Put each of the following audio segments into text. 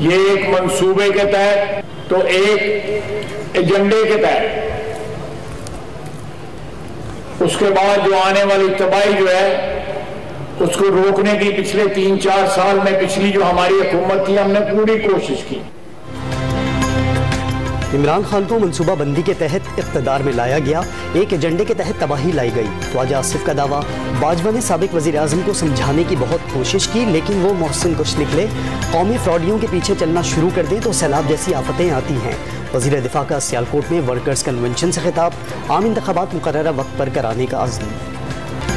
ये एक मंसूबे के तहत तो एक एजेंडे के तहत, उसके बाद जो आने वाली तबाही जो है उसको रोकने की पिछले 3-4 साल में पिछली जो हमारी हुकूमत थी हमने पूरी कोशिश की। इमरान खान को मनसूबाबंदी के तहत इक़्तिदार में लाया गया, एक एजेंडे के तहत तबाही लाई गई। ख्वाजा आसिफ का दावा, बाजवा ने साबिक वज़ीर आज़म को समझाने की बहुत कोशिश की लेकिन वो मोहसिन कुछ निकले। कौमी फ्रॉडियों के पीछे चलना शुरू कर दें तो सैलाब जैसी आफतें आती हैं। वज़ीर दिफा का सियालकोट में वर्कर्स कन्वेंशन से खिताब, आम इंतखाबात मुकर्ररा वक्त पर कराने का अज़्म।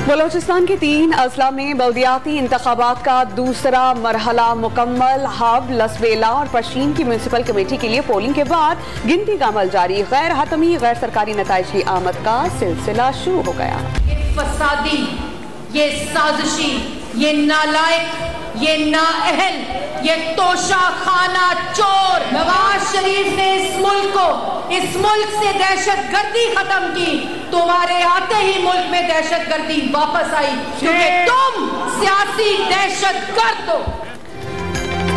बलोचिस्तान के 3 अजला में बल्दियाती इंतखाबात का दूसरा मरहला मुकम्मल। हब, लसबेला और पश्चिम की म्यूनसिपल कमेटी के लिए पोलिंग के बाद गिनती का अमल जारी। गैर हतमी गैर सरकारी नताइज की आमद का सिलसिला शुरू हो गया। ये फसादी, ये साजिशी, ये नालायक, ये नाअहल, ये तोशा खाना चोर नवाज शरीफ ने इस मुल्क से दहशत गर्दी खत्म की। तुम्हारे आते ही मुल्क में दहशत गर्दी वापस आई क्योंकि तुम सियासी दहशत गर्द हो।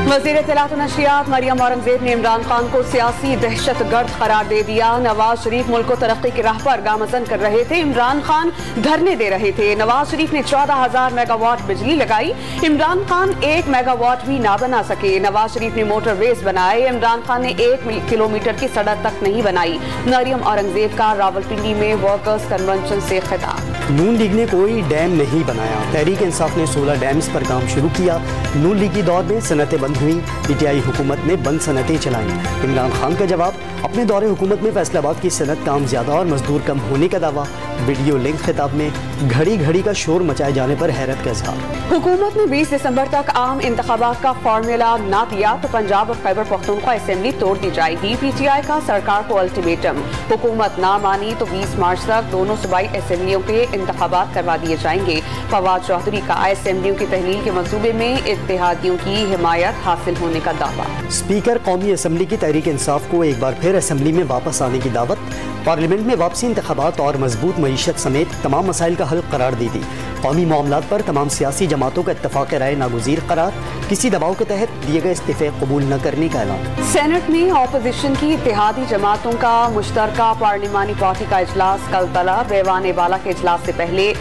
वज़ीर इत्तलात व नशरियात मरियम औरंगजेब ने इमरान खान को सियासी दहशत गर्द करार दे दिया। नवाज शरीफ मुल्क को तरक्की की राह पर गामजन कर रहे थे, इमरान खान धरने दे रहे थे। नवाज शरीफ ने 14,000 मेगावाट बिजली लगाई, इमरान खान 1 मेगावाट भी ना बना सके। नवाज शरीफ ने मोटरवेज बनाए, इमरान खान ने 1 किलोमीटर की सड़क तक नहीं बनाई। मरियम औरंगजेब का रावलपिंडी में वर्कर्स कन्वेंशन से खिताब। नून लीग ने कोई डैम नहीं बनाया, तहरीक इंसाफ ने 16 डैम्स पर काम शुरू किया। नून लीग की दौर में सनतें बंद हुई, पीटीआई हुकूमत ने बंद सनतें चलाई। इमरान खान का जवाब, अपने दौरे हुकूमत में फैसलाबाद की सनत काम ज्यादा और मजदूर कम होने का दावा। वीडियो लिंक खिताब में घड़ी घड़ी का शोर मचाए जाने पर हैरत का इजहार। हुकूमत ने 20 दिसंबर तक आम इंतखाबात का फार्मूला ना दिया तो पंजाब और खैबर पख्तूनख्वा असेंबली तोड़ दी जाएगी। पीटीआई का सरकार को अल्टीमेटम, हुकूमत ना मानी तो 20 मार्च तक दोनों सूबाई असेंबलियों के इंतखाबात करवा दिए जाएंगे। फवाद चौधरी का असेंबलियों की तहलील के मंसूबे में इत्तेहादियों की हिमायत हासिल होने का दावा। स्पीकर कौमी असम्बली की तहरीक इंसाफ को एक बार फिर असम्बली में वापस आने की दावत। पार्लियामेंट में वापसी इंतखाबात और मजबूत मईशत समेत तमाम मसाइल का हल करार दी थी। कौमी मामलात पर तमाम सियासी जमातों का इत्तफाक राय नागुज़ीर करार, किसी दबाव के तहत दिए गए इस्तीफे कबूल न करने का ऐलान। सेनेट में ऑपोजिशन की इत्तेहादी जमातों का मुश्तरका पार्लिमानी पार्टी का इजलास कल तलब। ऐवान बाला के इजलास से पहले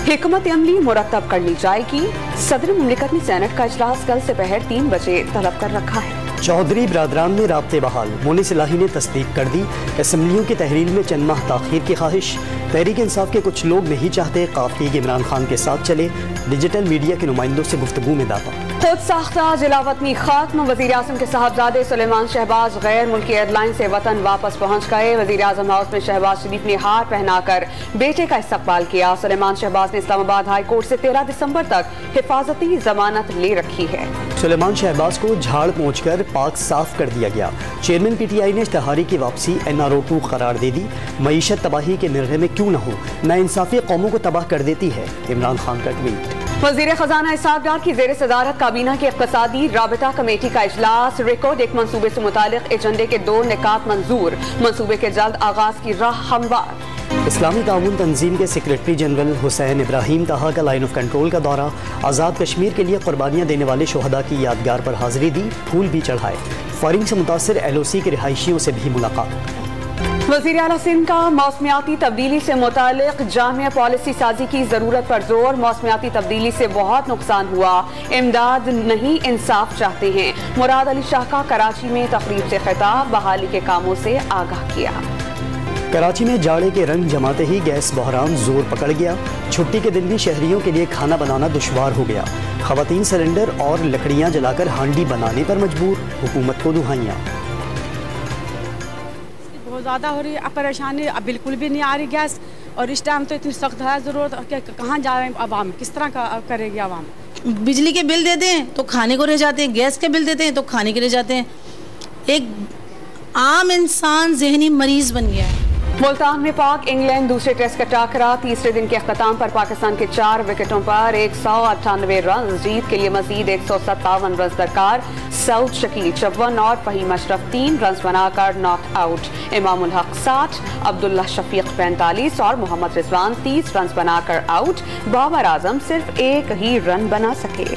हिकमत अमली मुरतब कर ली जाएगी। सदर मुमलिकत ने सेनेट का इजलास कल से पहर 3 बजे तलब कर रखा है। चौधरी बरादरान में राब्ते बहाल, मोनिस इलाही ने तस्दीक कर दी। असम्बलियों की तहरील में चंद माह ताखीर की ख्वाहिश, तहरीक इंसाफ के कुछ लोग नहीं चाहते काफी इमरान खान के साथ चले। डिजिटल मीडिया के नुमाइंदों से गुफ्तगू में दावा। खुद साख्ता जिलावतनी खत्म, वज़ीर आज़म के साहबजादे सुलेमान शहबाज गैर मुल्की एयरलाइन से वतन वापस पहुँच गए। वज़ीर आज़म हाउस में शहबाज शरीफ ने हार पहनाकर बेटे का इस्तकबाल किया। सुलेमान शहबाज ने इस्लामाबाद हाई कोर्ट से 13 दिसंबर तक हिफाजती जमानत ले रखी है। सुलेमान शहबाज को झाड़ पहुँचकर पाक साफ कर दिया गया। चेयरमैन पीटीआई ने इश्तहारी की वापसी NRO2 करार दे दी। मईशत तबाही के निर्णय में क्यों न हो, नाइंसाफी कौमों को तबाह कर देती है, इमरान खान का ट्वीट। वज़ीर खजाना इसहाक डार की ज़ेर सदारत काबीना की इक़्तिसादी राबिता कमेटी का इजलास। रिकॉर्ड एक मंसूबे से मुतालिक एजेंडे के 2 निकात मंजूर, मंसूबे के जल्द आगाज की राह हमवार। इस्लामी ताउन तंजीम के सेक्रेटरी जनरल हुसैन इब्राहिम ताहा का लाइन ऑफ कंट्रोल का दौरा। आज़ाद कश्मीर के लिए कुर्बानियाँ देने वाले शोहदा की यादगार पर हाजिरी दी, फूल भी चढ़ाए। फायरिंग से मुतासर LOC के रिहायशियों से भी मुलाकात। वज़ीर आला सिंध का मौसमियाती तब्दीली से मुतालिक जामिया पॉलिसी साजी की जरूरत पर जोर। मौसमियाती तब्दीली से बहुत नुकसान हुआ, इमदाद नहीं इंसाफ चाहते हैं। मुराद अली शाह का कराची में तकरीब से खिताब, बहाली के कामों से आगाह किया। कराची में जाड़े के रंग जमाते ही गैस बहरान जोर पकड़ गया। छुट्टी के दिन भी शहरियों के लिए खाना बनाना दुश्वार हो गया। खवातीन सिलेंडर और लकड़ियाँ जलाकर हांडी बनाने पर मजबूर, हुकूमत को दुहाइयाँ। बहुत ज़्यादा हो रही है परेशानी, अब बिल्कुल भी नहीं आ रही गैस, और इस टाइम तो इतनी सख्त है ज़रूरत, कहाँ जा रहे हैं आवाम, किस तरह का करेगी आवाम। बिजली के बिल देते हैं तो खाने को रह जाते हैं, गैस के बिल देते हैं तो खाने के रह जाते हैं। एक आम इंसान जहनी मरीज बन गया है। मुल्तान में पाक इंग्लैंड दूसरे टेस्ट का टाकरा। तीसरे दिन के अख्ताम पर पाकिस्तान के 4 विकेटों पर 198 रन। जीत के लिए मजीद 157 रन दरकार। सऊद शकील 54 और फहीम अशरफ 3 रन बनाकर नॉट आउट। इमामुल हक 60, अब्दुल्ला शफीक 45 और मोहम्मद रिजवान 30 रन बनाकर आउट। बाबर आजम सिर्फ 1 ही रन बना सके।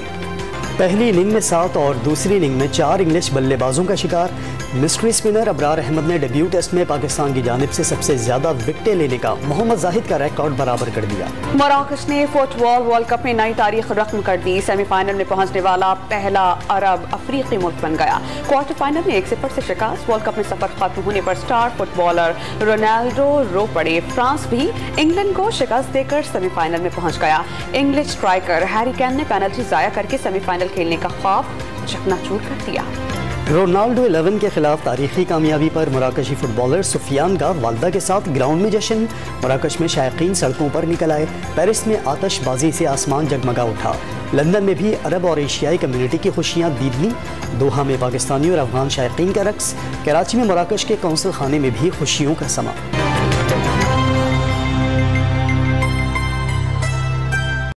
पहली इनिंग में 7 और दूसरी इनिंग में 4 इंग्लिश बल्लेबाजों का शिकार। मिस्ट्री स्पिनर अबरार अहमद ने डेब्यू टेस्ट में पाकिस्तान की जानिब से सबसे ज्यादा विकेटें लेने का मोहम्मद जाहिद का रिकॉर्ड बराबर कर दिया। मराकश ने फुटबॉल वर्ल्ड कप में नई तारीख रकम कर दी। सेमीफाइनल में पहुंचने वाला पहला अरब अफ्रीकी मुल्क बन गया। क्वार्टर फाइनल में 1-0 से शिकस्त। वर्ल्ड कप में सफर खत्म होने पर स्टार फुटबॉलर रोनाल्डो रो पड़े। फ्रांस भी इंग्लैंड को शिकस्त देकर सेमीफाइनल में पहुंच गया। इंग्लिश स्ट्राइकर हैरी केन ने पेनल्टी जाया करके सेमीफाइनल खेलने का ख्वाब चकनाचूर कर दिया। रोनाल्डो 11 के खिलाफ तारीखी कामयाबी पर मराकशी फुटबॉलर सुफियान का वालदा के साथ ग्राउंड में जश्न। मराकश में शायकीन सड़कों पर निकल आए। पेरिस में आतशबाजी से आसमान जगमगा उठा। लंदन में भी अरब और एशियाई कम्युनिटी की खुशियां दीदनी। दोहा में पाकिस्तानी और अफगान शायकीन का रक्स। कराची में मराकश के कौंसल खाने में भी खुशियों का समा।